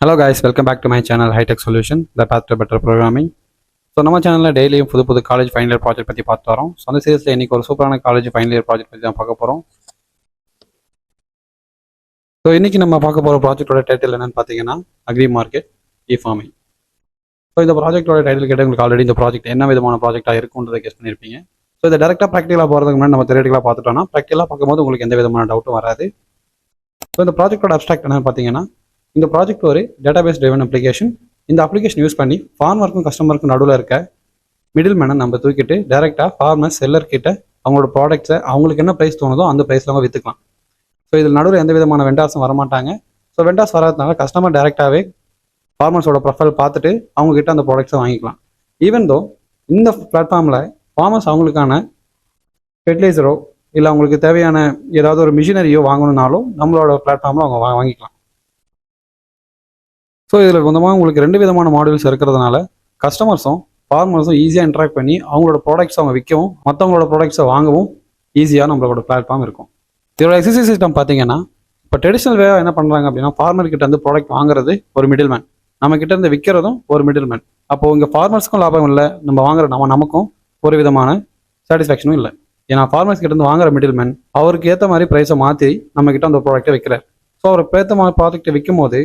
Hello guys, welcome back to my channel High Tech Solution, the path to better programming. So நம்ம சேனலில் டெய்லியும் புது college final year project பற்றி பார்த்து வரோம். ஸோ அந்த சீரியஸில் இன்றைக்கி ஒரு சூப்பரான காலேஜ் ஃபைனல் இயர் ப்ராஜெக்ட் பற்றி தான் பார்க்க போகிறோம். ஸோ இன்றைக்கி நம்ம பார்க்க போகிற ப்ராஜெக்டோட டைட்டில் என்னென்னு பார்த்தீங்கன்னா அக்ரி மார்க்கெட் இ-ஃபார்மிங். ஸோ இந்த ப்ராஜெக்டோட டைட்டில் கேட்டு உங்களுக்கு ஆல்ரெடி இந்த ப்ராஜெக்ட் என்ன விதமான ப்ராஜெக்டாக இருக்குன்றதை கெஸ் பண்ணியிருப்பீங்க. ஸோ இதை டேரெக்டாக ப்ராக்டிகலாக போகிறதுக்கு முன்னாடி நம்ம தியரிட்டிக்கலாக பார்த்துட்டோம்னா ப்ராக்டிகலாக பார்க்கும்போது உங்களுக்கு எந்த விதமான டவுட்டும் வராது. ஸோ இந்த ப்ராஜெக்டோட அப்ஸ்ட்ராக்ட் என்னென்னு பார்த்தீங்கன்னா, இந்த ப்ராஜெக்ட் ஒரு டேட்டாபேஸ் டிரைவன் அப்ளிகேஷன். இந்த அப்ளிகேஷன் யூஸ் பண்ணி ஃபார்மருக்கும் கஸ்டமருக்கும் நடுவில் இருக்க மிடில் மேனை நம்ம தூக்கிட்டு டேரெக்டாக ஃபார்மர் செல்லர் கிட்ட அவங்களோட ப்ராடக்ட்ஸை அவங்களுக்கு என்ன ப்ரைஸ் தோணுதோ அந்த ப்ரைஸில் அவங்க விற்றுக்கலாம். ஸோ இதில் நடுவில் எந்த விதமான வெண்டார்ஸும் வரமாட்டாங்க. ஸோ வெண்டார்ஸ் வராதனால கஸ்டமர் டேரெக்டாகவே ஃபார்மர்ஸோட ப்ரொஃபைல் பார்த்துட்டு அவங்கக்கிட்ட அந்த ப்ராடக்ட்ஸை வாங்கிக்கலாம். ஈவன் தோ இந்த பிளாட்ஃபார்மில் ஃபார்மர்ஸ் அவங்களுக்கான ஃபெர்டிலைசரோ இல்லை அவங்களுக்கு தேவையான ஏதாவது ஒரு மிஷினரியோ வாங்கணுன்னாலும் நம்மளோட பிளாட்ஃபார்மில் அவங்க வாங்கிக்கலாம். ஸோ இதில் கொஞ்சமாக உங்களுக்கு 2 விதமான மாடியூல்ஸ் இருக்கிறதுனால கஸ்டமர்ஸும் ஃபார்மர்ஸும் ஈஸியாக இன்ட்ராக்ட் பண்ணி அவங்களோட ப்ராடக்ட்ஸ் அவங்க விற்கவும் மற்றவங்களோட ப்ராடக்ட்ஸை வாங்கவும் ஈஸியாக நம்மளோட பிளாட்ஃபார்ம் இருக்கும். இதோட எக்ஸசைஸ் சிஸ்டம் பார்த்தீங்கன்னா, இப்போ ட்ரெடிஷ்னல் வேவாக என்ன பண்ணுறாங்க அப்படின்னா, ஃபார்மர் கிட்ட இருந்து ப்ராடக்ட் வாங்குறது ஒரு மிடில் மேன், நம்ம கிட்ட இருந்து விற்கிறதும் ஒரு மிடில் மேன். அப்போ இங்கே ஃபார்மர்ஸ்க்கும் லாபம் இல்லை, நம்ம வாங்குற நமக்கும் ஒரு விதமான சாட்டிஸ்ஃபேக்ஷனும் இல்லை. ஏன்னா ஃபார்மர்ஸ் கிட்ட இருந்து வாங்குற மிடில் மேன் அவருக்கு ஏற்ற மாதிரி ப்ரைஸை மாற்றி நம்ம கிட்ட அந்த ப்ராடக்ட்டை விற்கிறார். ஸோ அவருக்கு ஏற்ற மாதிரி ப்ராடக்ட்டை விற்கும் போது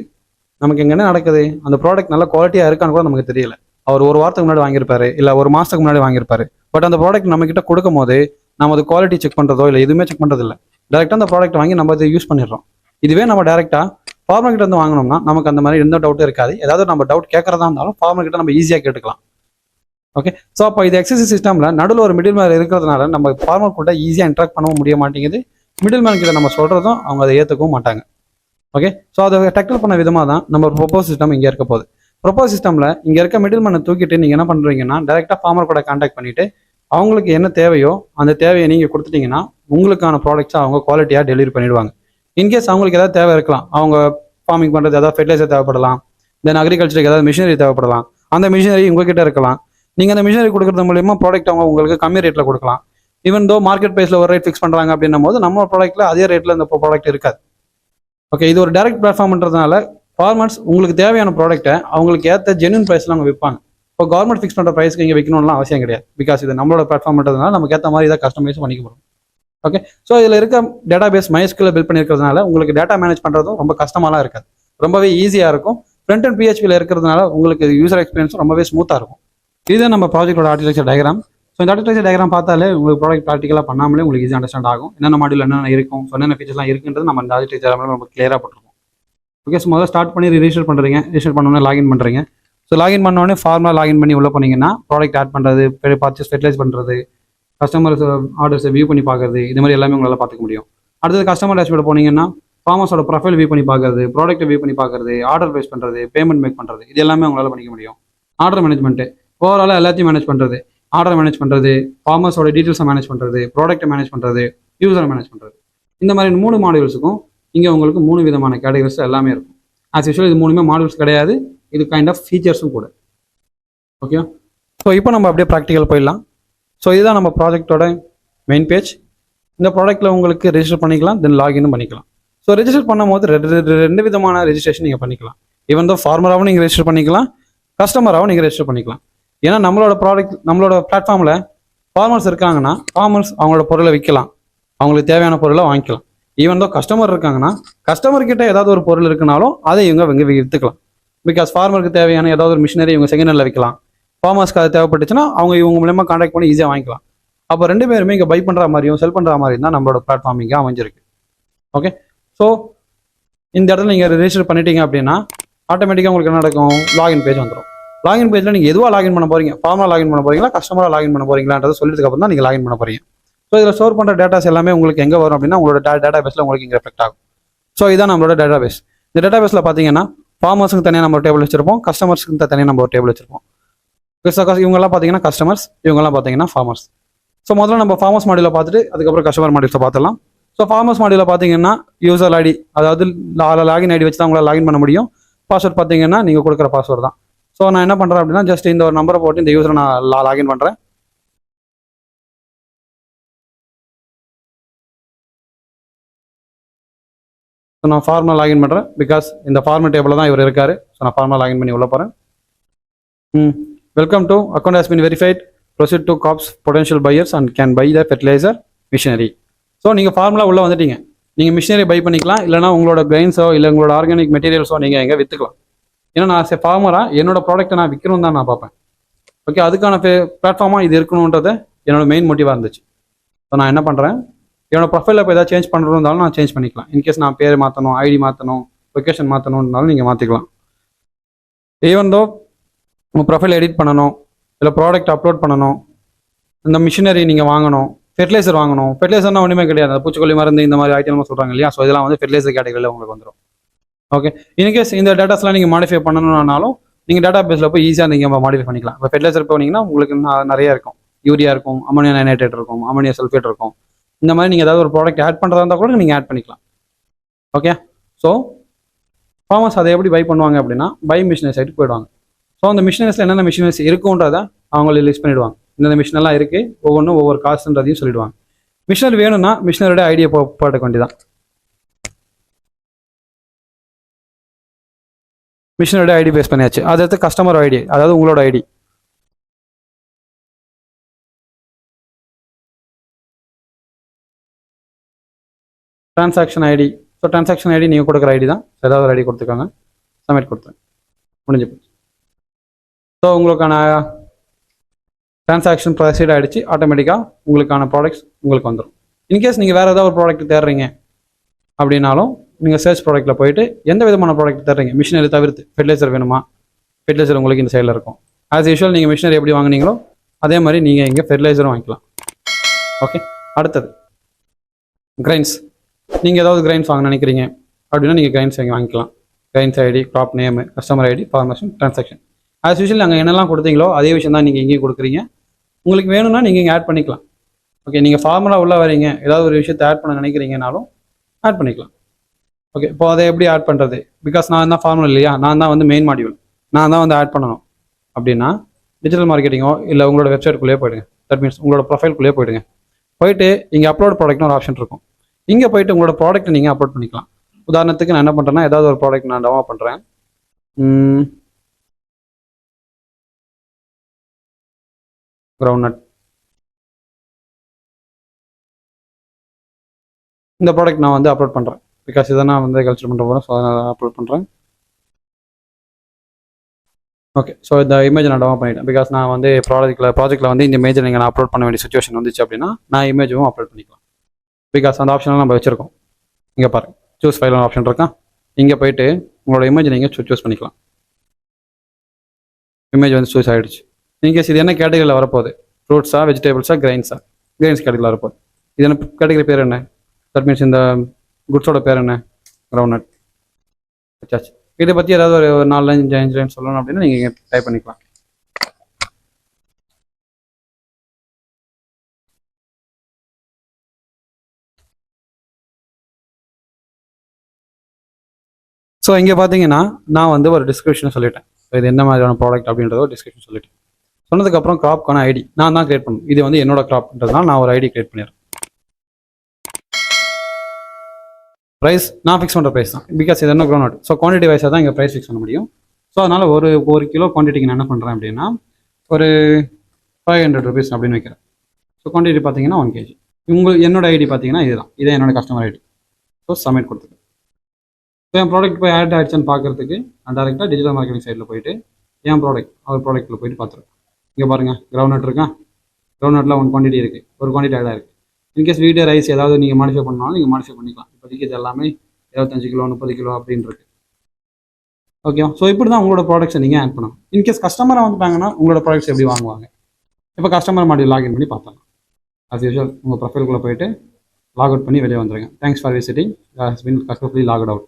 நமக்கு எங்கே என்ன நடக்குது, அந்த ப்ராடக்ட் நல்ல குவாலிட்டியாக இருக்கான்னு கூட நமக்கு தெரியல. அவர் ஒரு வாரத்துக்கு முன்னாடி வாங்கியிருப்பாரு, இல்லை ஒரு மாதத்துக்கு முன்னாடி வாங்கியிருப்பாரு. பட் அந்த ப்ராடக்ட் நம்ம கிட்ட கொடுக்கும் போது நம்ம அது குவாலிட்டி செக் பண்ணுறதோ இல்லை எதுவுமே செக் பண்ணுறது இல்லை. டேரெக்டாக அந்த ப்ராடக்ட் வாங்கி நம்ம அதை யூஸ் பண்ணிடுறோம். இதுவே நம்ம டேரெக்டாக ஃபார்மர் கிட்ட வந்து வாங்கினோம்னா நமக்கு அந்த மாதிரி எந்த டவுட்டும் இருக்காது. ஏதாவது நம்ம டவுட் கேட்கறதா இருந்தாலும் ஃபார்மர் கிட்ட நம்ம ஈஸியாக கேட்டுக்கலாம். ஓகே, ஸோ அப்போ இது எக்ஸசைஸ் சிஸ்டமில் நடுவில் ஒரு மிடில் மேன் இருக்கிறதுனால நம்ம ஃபார்மர் கூட ஈஸியாக இன்ட்ராக்ட் பண்ணவும் முடிய மாட்டேங்குது. மிடில் மேன் கிட்ட நம்ம சொல்கிறதும் அவங்க அதை ஏற்றுக்கவும் மாட்டாங்க. ஓகே, ஸோ அதை டேக்கிள் பண்ண விதமாக தான் நம்ம ப்ரொபோஸ் சிஸ்டம் இங்கே இருக்க போகுது. ப்ரொபோஸ் சிஸ்டமில் இங்கே இருக்க மிடில் மேனை தூக்கிட்டு நீங்கள் என்ன பண்ணுறீங்கன்னா, டேரெக்டாக ஃபார்மர் கூட கான்டாக்ட் பண்ணிவிட்டு அவங்களுக்கு என்ன தேவையோ அந்த தேவையை நீங்கள் கொடுத்துட்டீங்கன்னா உங்களுக்கான ப்ராடக்ட்ஸை அவங்க குவாலிட்டியாக டெலிவரி பண்ணிடுவாங்க. இன்கேஸ் அவங்களுக்கு ஏதாவது தேவை இருக்கலாம், அவங்க ஃபார்மிங் பண்ணுறது ஏதாவது ஃபெர்டிலைசர் தேவைப்படலாம், தென் அக்ரிகல்ச்சருக்கு ஏதாவது மிஷினரி தேவைப்படலாம். அந்த மிஷினரி உங்ககிட்ட இருக்கலாம். நீங்கள் அந்த மிஷினரி கொடுக்குறது மூலியமாக ப்ராடக்ட் அவங்க உங்களுக்கு கம்மி ரேட்டில் கொடுக்கலாம். ஈவன் தோ மார்க்கெட் ப்ரைஸில் ஒரு ரேட் ஃபிக்ஸ் பண்ணுறாங்க அப்படின்னும் போது நம்ம ப்ராடக்ட்டில் அதே ரேட்டில் இந்த ப்ராடக்ட் இருக்காது. ஓகே, இது ஒரு டைரக்ட் பிளாட்ஃபார்ம்ன்றதுனால ஃபார்மர்ஸ் உங்களுக்கு தேவையான ப்ராடக்ட்டை அவங்களுக்கு ஏற்ற ஜென்யூன் ப்ரைஸில் அவங்க விற்பாங்க. இப்போ கவர்மெண்ட் ஃபிக்ஸ் பண்ணுற ப்ரைஸ்க்கு இங்கே விற்கணும்லாம் அவசியம் கிடையாது. பிகாஸ் இது நம்மளோட பிளாட்ஃபார்ம்ன்றதுனால நமக்கு ஏற்ற மாதிரி இதை கஸ்டமைஸ் பண்ணிக்க முடியும். ஓகே, ஸோ இதில் இருக்க டேட்டாபேஸ் MySQL பில்ட் பண்ணியிருக்கிறதுனால உங்களுக்கு டேட்டா மேனேஜ் பண்ணுறதும் ரொம்ப கஷ்டமாலாம் இருக்காது, ரொம்பவே ஈஸியாக இருக்கும். ஃப்ரண்ட் அண்ட் PHP இருக்கிறதுனால உங்களுக்கு யூசர் எக்ஸ்பீரியன்ஸும் ரொம்பவே ஸ்மூத்தாக இருக்கும். இதுதான் நம்ம ப்ராஜெக்டோட ஆர்கிடெக்சர் டயக்ராம். ஸோ இந்த ஆர்கிடெக்சர் டயக்ராம் பார்த்தாலே உங்களுக்கு ப்ராடக்ட் ப்ராக்டிகலாக பண்ணாமலே உங்களுக்கு ஈஸியாக அண்டர்ஸ்டாண்ட் ஆகும். என்னென்ன மாடியூல் என்னென்ன இருக்கும், ஸோ என்னென்ன ஃபீச்சர்ஸ்லாம் இருக்குன்றது நம்ம இந்த ஆர்கிடெக்சர் நம்ம கிளியராக போட்டுருக்கோம். ஓகே, ஸோ முதல்ல ஸ்டார்ட் பண்ணி ரிஜிஸ்டர் பண்ணுறீங்க. ரிஜிஸ்டர் பண்ணோன்னே லாகின் பண்ணுறீங்க. ஸோ லாகின் பண்ணோடனே ஃபார்முலா லாகின் பண்ணி உள்ளே போனீங்கன்னா ப்ராடக்ட் ஆட் பண்ணுறது, பர்ச்சேஸ் ஃபெர்டிலைஸ் பண்ணுறது, கஸ்டமர்ஸ் ஆர்டர்ஸை வியூ பண்ணி பார்க்குறது, இது மாதிரி எல்லாமே உங்களால் பார்த்துக்க முடியும். அடுத்தது கஸ்டமர் டேஷ்போர்ட் போனீங்கன்னா ஃபார்மர்ஸோட ப்ரொஃபைல் வியூ பண்ணி பார்க்குறது, ப்ராடக்ட்டை வியூ பண்ணி பார்க்குறது, ஆர்டர் ப்ளேஸ் பண்ணுறது, பேமெண்ட் மேக் பண்ணுறது, இது எல்லாமே உங்களால் பண்ணிக்க முடியும். ஆர்டர் மேனேஜ்மெண்ட்டு ஓவராலாக எல்லாத்தையும் மேனேஜ் பண்ணுறது, ஆர்டர் மேனேஜ் பண்ணுறது, ஃபார்மர்ஸோட டீட்டெயில்ஸை மேனேஜ் பண்ணுறது, ப்ராடக்ட்டை மேனேஜ் பண்ணுறது, யூசரை மேனேஜ் பண்ணுறது, இந்த மாதிரி 3 மாடியூல்ஸுக்கும் இங்கே உங்களுக்கு 3 விதமான கேட்டகரிஸ் எல்லாமே இருக்கும். ஆஸ் யூஷுவல் இது 3மே மாடியூல்ஸ் கிடையாது, இது கைண்ட் ஆஃப் ஃபீச்சர்ஸும் கூட. ஓகே, ஸோ இப்போ நம்ம அப்படியே ப்ராக்டிக்கல் போயிடலாம். ஸோ இதுதான் நம்ம ப்ராஜெக்டோட மெயின் பேஜ். இந்த ப்ராடக்ட்டில் உங்களுக்கு ரெஜிஸ்டர் பண்ணிக்கலாம், தென் லாகினும் பண்ணிக்கலாம். ஸோ ரெஜிஸ்டர் பண்ணும்போது 2 விதமான ரெஜிஸ்ட்ரேஷன் நீங்கள் பண்ணிக்கலாம். ஈவன் தோ ஃபார்மராகவும் நீங்கள் ரெஜிஸ்டர் பண்ணிக்கலாம், கஸ்டமராகவும் நீங்கள் ரெஜிஸ்டர் பண்ணிக்கலாம். ஏன்னா நம்மளோட பிளாட்ஃபார்மில் ஃபார்மர்ஸ் இருக்காங்கன்னா ஃபார்மர்ஸ் அவங்களோட பொருளை விற்கலாம், அவங்களுக்கு தேவையான பொருளை வாங்கிக்கலாம். ஈவன் தோ கஸ்டமர் இருக்காங்கன்னா கஸ்டமர்கிட்ட ஏதாவது ஒரு பொருள் இருக்குனாலும் அதை இவங்க விற்றுக்கலாம். பிகாஸ் ஃபார்மருக்கு தேவையான ஏதாவது ஒரு மிஷினரி இவங்க செகண்ட் ஹேண்டில் விற்கலாம். ஃபார்மர்ஸ்க்கு அது தேவைப்பட்டுச்சுன்னா இவங்க மூலமாக கான்டாக்ட் பண்ணி ஈஸியாக வாங்கிக்கலாம். அப்போ 2 பேருமே இங்கே பை பண்ணுற மாதிரியும் செல் பண்ணுற மாதிரி தான் நம்மளோட பிளாட்ஃபார்ம் இங்கே அமைஞ்சிருக்கு. ஓகே, ஸோ இந்த இடத்துல நீங்கள் ரெஜிஸ்டர் பண்ணிட்டீங்க அப்படின்னா ஆட்டோமேட்டிக்காக உங்களுக்கு என்ன நடக்கும், லாகின் பேஜ் வந்துடும். லாகின் பேஜில் நீங்கள் எதுவாக லாகின் பண்ண போகிறீங்க, ஃபார்மராக லாகின் பண்ண போகிறீங்களா, கஸ்டமராக லாகின் பண்ண போகிறீங்களான்றதை சொல்லிட்டு தான் நீங்கள் லாகின் பண்ண போகிறீங்க. ஸோ இதில் ஸ்டோர் பண்ணுற டேட்டாஸ் எல்லாமே உங்களுக்கு எங்கே வரும் அப்படின்னா உங்களோட டேட்டா பேஸில் உங்களுக்கு இங்கே ரெஃப்ளெக்ட் ஆகும். ஸோ இதான் நம்மளோட டேட்டா பேஸ். இந்த டேட்டா பேஸில் பார்த்தீங்கன்னா ஃபார்மர்ஸுக்கு தனியாக நம்ம டேபிள் வச்சிருப்போம், கஸ்டமர்ஸுக்கு தனியாக நம்ம ஒரு டேபிள் வச்சிருப்போம். இவங்கெல்லாம் பார்த்தீங்கன்னா கஸ்டமர்ஸ், இவங்கெல்லாம் பார்த்தீங்கன்னா ஃபார்மர்ஸ். ஸோ முதல்ல நம்ம ஃபார்மர்ஸ் மாடியூலை பார்த்துட்டு அதுக்கப்புறம் கஸ்டமர் மாடியூல்ஸை பார்த்துலாம். ஸோ ஃபார்மர்ஸ் மாடியூலை பார்த்தீங்கன்னா யூசர் ஐடி, அதாவது லாகின் ஐடி வச்சு தான் உங்களால் லாகின் பண்ண முடியும். பாஸ்வேர்ட் பார்த்தீங்கன்னா நீங்கள் கொடுக்குற பாஸ்வேர்டு தான். ஸோ நான் என்ன பண்ணுறேன் அப்படின்னா ஜஸ்ட் இந்த ஒரு நம்பரை போட்டு இந்த யூசரை நான் லாகின் பண்ணுறேன். ஸோ நான் ஃபார்மலாக லாகின் பண்ணுறேன். பிகாஸ் இந்த ஃபார்மல் டேபிளில் தான் இவர் இருக்காரு. ஸோ நான் ஃபார்மலாக லாகின் பண்ணி உள்ள போகிறேன். Welcome to account has been verified. Proceed to crops potential buyers and can buy the fertiliser machinery. So நீங்கள் ஃபார்முலா உள்ளே வந்துட்டீங்க. நீங்கள் மிஷினரி பை பண்ணிக்கலாம், இல்லைனா உங்களோட கிரைன்ஸோ இல்லை உங்களோட ஆர்கானிக் மெட்டீரியல்ஸோ நீங்கள் எங்கே விற்றுக்கலாம். ஏன்னா நான் ஃபார்மராக என்னோட ப்ராடக்ட்டை நான் விற்கணும் தான் நான் பார்ப்பேன். ஓகே, அதுக்கான பிளாட்ஃபார்மாக இது இருக்கணுன்றது என்னோட மெயின் மோட்டிவாக இருந்துச்சு. ஸோ நான் என்ன பண்ணுறேன், என்னோட ப்ரொஃபைலில் இப்போ ஏதாவது சேஞ்ச் பண்ணுறதுனாலும் நான் சேஞ்ச் பண்ணிக்கலாம். இன்கேஸ் நான் பேர் மாற்றணும், ஐடி மாற்றணும், லொக்கேஷன் மாற்றணுன்னாலும் நீங்கள் மாற்றிக்கலாம். ஈவன் தோ உங்கள் ப்ரொஃபைல் எடிட் பண்ணணும், இல்லை ப்ராடக்ட் அப்லோட் பண்ணணும், இந்த மிஷினரி நீங்கள் வாங்கணும், ஃபெர்டிலைசர் வாங்கணும். ஃபெர்டிலைசர்னா ஒன்றுமே கிடையாது, அந்த பூச்சிக்கொல்லி மருந்து இந்த மாதிரி ஐட்டம்லாம் சொல்கிறாங்க இல்லையா. ஸோ இதெல்லாம் வந்து ஃபெர்டிலைசர் கேட்டகரியில் உங்களுக்கு வந்துடும். ஓகே, இன்கேஸ் இந்த டேட்டாஸ்லாம் நீங்கள் மாடிஃபை பண்ணணும்னாலும் நீங்கள் டேட்டா பேஸில் போய் ஈஸியாக நீங்கள் மாடிஃபை பண்ணிக்கலாம். இப்போ ஃபெர்டிலைசர் போனீங்கன்னா உங்களுக்கு நிறைய இருக்கும். யூரியா இருக்கும், அமோனியா நைட்ரேட் இருக்கும், அமோனியா சல்ஃபேட் இருக்கும். இந்த மாதிரி நீங்கள் ஏதாவது ஒரு ப்ராடக்ட் ஆட் பண்ணுறதா இருந்தால் கூட நீங்கள் ஆட் பண்ணிக்கலாம். ஓகே, ஸோ ஃபார்மர்ஸ் அதை எப்படி பை பண்ணுவாங்க அப்படின்னா பை மிஷினரி சைட்டுக்கு போயிடுவாங்க. ஸோ அந்த மிஷினரிஸில் என்னென்ன மிஷினரிஸ் இருக்குன்றதை அவங்களே லிஸ்ட் பண்ணிவிடுவாங்க. இந்த மிஷினெல்லாம் இருக்குது, ஒவ்வொன்றும் ஒவ்வொரு காசுன்றதையும் சொல்லிவிடுவாங்க. மிஷினரி வேணும்னா மிஷினரோட ஐடியா போட்டுக்க வேண்டியதான். மிஷினரோட ஐடி பேஸ் பண்ணியாச்சு. அது எடுத்து கஸ்டமர் ஐடி, அதாவது உங்களோட ID. Transaction ID. So transaction ID நீங்கள் கொடுக்குற ஐடி தான். ஏதாவது ஒரு ஐடி கொடுத்துருக்காங்க, சப்மிட் கொடுத்துருங்க, முடிஞ்சு போச்சு. ஸோ உங்களுக்கான டிரான்சாக்ஷன் ப்ரொசீட் ஆகிடுச்சு. ஆட்டோமேட்டிக்காக உங்களுக்கான ப்ராடக்ட்ஸ் உங்களுக்கு வந்துடும். இன்கேஸ் நீங்கள் வேறு ஏதாவது ஒரு ப்ராடக்ட் தேடுறீங்க அப்படின்னாலும் நீங்கள் சர்ச் ப்ராடக்ட்டில் போயிட்டு எந்த விதமான ப்ராடக்ட் தேடுறீங்க, மிஷினரி தவிர்த்து ஃபெர்டிலைசர் வேணுமா, ஃபெர்டிலைசர் உங்களுக்கு இந்த சைடில் இருக்கும். ஆஸ் யூஷுவல் நீங்கள் மிஷினரி எப்படி வாங்கினீங்களோ அதே மாதிரி நீங்கள் இங்கே ஃபெர்டிலைசரும் வாங்கிக்கலாம். ஓகே, அடுத்தது கிரைன்ஸ். நீங்கள் ஏதாவது கிரைன்ஸ் வாங்க நினைக்கிறீங்க அப்படின்னா நீங்கள் கிரைன்ஸ் இங்கே வாங்கிக்கலாம். Grains ID, crop name, customer ID, formation, transaction. As usual நாங்கள் என்னெல்லாம் கொடுத்தீங்களோ அதே விஷயம் தான் நீங்கள் இங்கேயும் கொடுக்குறீங்க. உங்களுக்கு வேணும்னா நீங்கள் இங்கே ஆட் பண்ணிக்கலாம். ஓகே, நீங்கள் ஃபார்முலா உள்ளே வரீங்க, ஏதாவது ஒரு விஷயத்தை ஆட் பண்ண நினைக்கிறீங்கனாலும் ஆட் பண்ணிக்கலாம். ஓகே, இப்போ அதை எப்படி ஆட் பண்ணுறது? பிகாஸ் நான் தான் ஃபார்முலா இல்லையா, நான் தான் வந்து மெயின் மாடியூல், நான் தான் வந்து ஆட் பண்ணணும் அப்படின்னா டிஜிட்டல் மார்க்கெட்டிங்கோ இல்லை உங்களோட வெப்சைட்குள்ளேயே போயிடுங்க. தட் மீன்ஸ் உங்களோட ப்ரொஃபைல்குள்ளேயே போயிடுங்க. போயிட்டு இங்கே அப்லோட் ப்ராடக்ட்னு ஒரு ஆப்ஷன் இருக்கும். இங்கே போயிட்டு உங்களோட ப்ராடக்ட்டை நீங்கள் அப்லோட் பண்ணிக்கலாம். உதாரணத்துக்கு நான் என்ன பண்ணுறேன்னா, ஏதாவது ஒரு ப்ராடக்ட் நான் டெமோ பண்ணுறேன். Ground nut. இந்த ப்ராடக்ட் நான் வந்து அப்லோட் பண்ணுறேன். பிகாஸ் இதை நான் வந்து கல்ச்சர் பண்ணுற போகிறேன். ஸோ அதை நான் அப்லோட் பண்ணுறேன். ஓகே, ஸோ இந்த இமேஜ் நான் டவுன்லோட் பண்ணிட்டேன். பிகாஸ் நான் வந்து ப்ராஜெக்ட்டில் வந்து இந்த இமேஜை நீங்கள் நான் அப்லோட் பண்ண வேண்டிய சுச்சுவேஷன் வந்துச்சு அப்படின்னா நான் இமேஜும் அப்லோட் பண்ணிக்கலாம். பிகாஸ் அந்த ஆப்ஷனில் நம்ம வச்சுருக்கோம். இங்கே பாருங்கள், சூஸ் ஃபைல் ஆப்ஷன் இருக்கா. இங்கே போயிட்டு உங்களோட இமேஜ் நீங்கள் சூஸ் பண்ணிக்கலாம். இமேஜ் வந்து சூஸ் ஆகிடுச்சு. இன்கேஸ் இது என்ன கேட்டகரியில் வரப்போகுது, ஃப்ரூட்ஸா, வெஜிடபிள்ஸா, கிரைன்ஸா? கிரைன்ஸ் கேட்டகரியில் வரப்போகுது. இது என்ன கேட்டகரி பேர் என்ன? தட் மீன்ஸ் இந்த குட்ஸோட பேர் என்ன? Ground nut. வச்சாச்சு. இதை பற்றி ஏதாவது ஒரு 4-5 லைன் சொல்லணும் அப்படின்னா நீங்கள் இங்கே டைப் பண்ணிக்கலாம். ஸோ இங்கே பார்த்தீங்கன்னா நான் வந்து ஒரு டிஸ்கிரிப்ஷன் சொல்லிட்டேன். இது என்ன மாதிரியான ப்ராடக்ட் அப்படின்றத ஒரு டிஸ்கிரிப்ஷன் சொல்லிட்டேன். சொன்னதுக்கப்புறம் கிராப்க்கான ஐடி நான் தான் கிரியேட் பண்ணணும். இது வந்து என்னோட கிராப்ன்றதுனால நான் ஒரு ஐடி கிரியேட் பண்ணிடுறேன். ப்ரைஸ் நான் ஃபிக்ஸ் பண்ணுற ப்ரைஸ் தான். பிகாஸ் இது என்ன க்ரௌண்ட். ஸோ குவான்டிட்டி வைஸாக தான் இங்கே ப்ரைஸ் ஃபிக்ஸ் பண்ண முடியும். ஸோ அதனால் ஒரு கிலோ குவான்டிட்டிக்கு நான் என்ன பண்ணுறேன் அப்படின்னா ஒரு 500 ருபீஸ் அப்படின்னு வைக்கிறேன். ஸோ குவான்டிட்டி பார்த்தீங்கன்னா 1 kg. என்னோட ஐடி பார்த்தீங்கன்னா இதுதான், இதே என்னோட கஸ்டமர் ஐடி. ஸோ சப்மிட் கொடுத்துருக்கேன். ஸோ என் ப்ராடக்ட் போய் ஆட் ஆகிடுச்சான்னு பார்க்குறதுக்கு நான் டேரெக்டாக டிஜிட்டல் மார்க்கெட்டிங் சைடில் போயிட்டு என் ப்ராடக்ட் அவர் ப்ராடக்ட்டில் போயிட்டு பார்த்துருக்கேன். இங்கே பாருங்கள், கிரவுண்ட் நட் இருக்கா. கிரவுண்ட் நட்டில் 1 குவான்டிட்டி இருக்குது, ஒரு குவான்டிட்டி ஆடாக இருக்குது. இன்கேஸ் வீடியோ ரைஸ் ஏதாவது நீங்கள் மாடிஃபை பண்ணாலும் நீங்கள் மாடிஃபை பண்ணிக்கலாம். இப்போதைக்கு இது எல்லாமே 25 கிலோ 30 கிலோ அப்படின்னு இருக்கு. ஓகே, ஸோ இப்படி தான் உங்களோட ப்ராடக்ட்ஸை நீங்கள் ஆட் பண்ணணும். இன்கேஸ் கஸ்டமராக வந்துட்டாங்கன்னா உங்களோட ப்ராடக்ட்ஸ் எப்படி வாங்குவாங்க? இப்போ கஸ்டமர் மாடியூல் லாகின் பண்ணி பார்த்தலாம். அஸ் யூஷுவல் உங்கள் ப்ரொஃபைல்குள்ளே போயிட்டு லாக் அவுட் பண்ணி வெளியே வந்துடுங்க. Thanks for visiting, has been successfully locked out.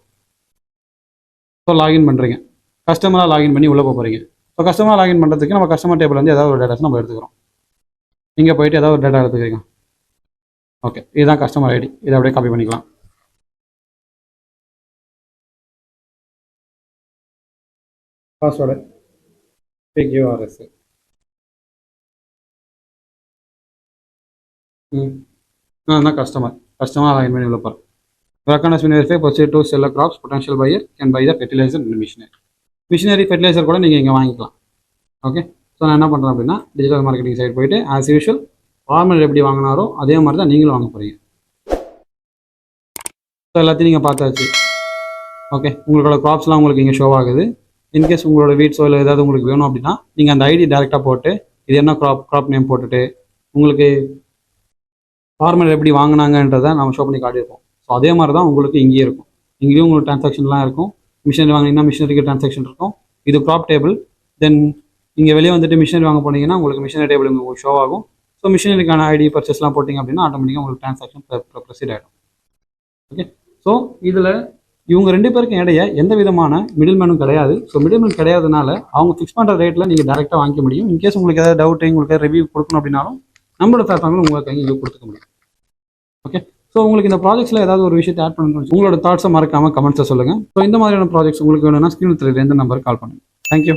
So login பண்ணுறீங்க, கஸ்டமராக லாகின் பண்ணி உள்ளே போகிறீங்க. ஸோ கஸ்டமராக லாகின் பண்ணுறதுக்கு நம்ம கஸ்டமர் டேபிள் வந்து ஏதாவது ஒரு டேட்டாஸ் நம்ம எடுத்துக்கிறோம். இங்கே போயிட்டு ஏதாவது ஒரு டேட்டா எடுத்துக்கிறீங்க. ஓகே, இதுதான் கஸ்டமர் ஐடி. இதை அப்படியே காப்பி பண்ணிக்கலாம். Password PQRS. நான் தான் கஸ்டமர் லாகின் பண்ணி உள்ள போகிறேன். Record has been verified. Proceed to sell the crops. Potential buyer can buy the fertilizer and machinery. Machinery fertiliser கூட நீங்கள் இங்கே வாங்கிக்கலாம். ஓகே, ஸோ நான் என்ன பண்ணுறேன் அப்படின்னா டிஜிட்டல் மார்க்கெட்டிங் சைட் போயிட்டு ஆஸ் யூஷுவல் ஃபார்மர் எப்படி வாங்கினாரோ அதே மாதிரி தான் நீங்களும் வாங்க போகிறீங்க. ஸோ எல்லாத்தையும் நீங்கள் பார்த்தாச்சு. ஓகே, உங்களோட க்ராப்ஸ்லாம் உங்களுக்கு இங்கே ஷோ ஆகுது. இன்கேஸ் உங்களோட வீட்ஸோ இல்லை ஏதாவது உங்களுக்கு வேணும் அப்படின்னா நீங்கள் அந்த ஐடி டேரெக்டாக போட்டு இது என்ன க்ராப் நேம் போட்டுட்டு உங்களுக்கு ஃபார்மர் எப்படி வாங்கினாங்கன்றதை நம்ம ஷோ பண்ணி காட்டியிருப்போம். ஸோ அதே மாதிரி தான் உங்களுக்கு இங்கேயும் இருக்கும். இங்கேயும் உங்களுக்கு டிரான்சாக்ஷன்லாம் இருக்கும். மிஷினரி வாங்கினீங்கன்னா மிஷினரிக்கு டிரான்சாக்ஷன் இருக்கும். இது க்ராப் டேபிள். தென் இங்கே வெளியே வந்துட்டு மிஷினரி வாங்க போனீங்கன்னா உங்களுக்கு மிஷினரி டேபிள் உங்களுக்கு ஷோ ஆகும். ஸோ மிஷினரிக்கான ஐடி பர்ச்சேஸ்லாம் போட்டிங்க அப்படின்னா ஆட்டோமேட்டிக்காக உங்களுக்கு டிரான்சாக்ஷன் ப்ரொசீட் ஆகிடும். ஓகே, ஸோ இதில் இவங்க 2 பேருக்கும் இடையே எந்த விதமான மிடில் மேனும் கிடையாது. ஸோ மிடில் மேன் கிடையாதுனால அவங்க ஃபிக்ஸ் பண்ணுற ரேட்டில் நீங்கள் டேரெக்டாக வாங்கிக்க முடியும். இன்கேஸ் உங்களுக்கு ஏதாவது டவுட் உங்களுக்கு ரிவ்யூ கொடுக்கணும் அப்படின்னாலும் நம்மளோட பிளாட்ஃபார்மில் உங்களுக்கு ரிவ்யூ கொடுத்துக்க முடியும். ஓகே, ஸோ உங்களுக்கு இந்த ப்ராஜெக்ட்ஸில் ஏதாவது ஒரு விஷயத்தை ஆட் பண்ணணும், உங்களோட தாட்ஸை மறக்காமல் கமெண்ட்ஸை சொல்லுங்கள். ஸோ இந்த மாதிரியான ப்ராஜெக்ட்ஸ் உங்களுக்கு வேணும்னா ஸ்க்ரீனில் தெரியுற எந்த நம்பருக்கு கால் பண்ணுங்கள். தேங்க்யூ.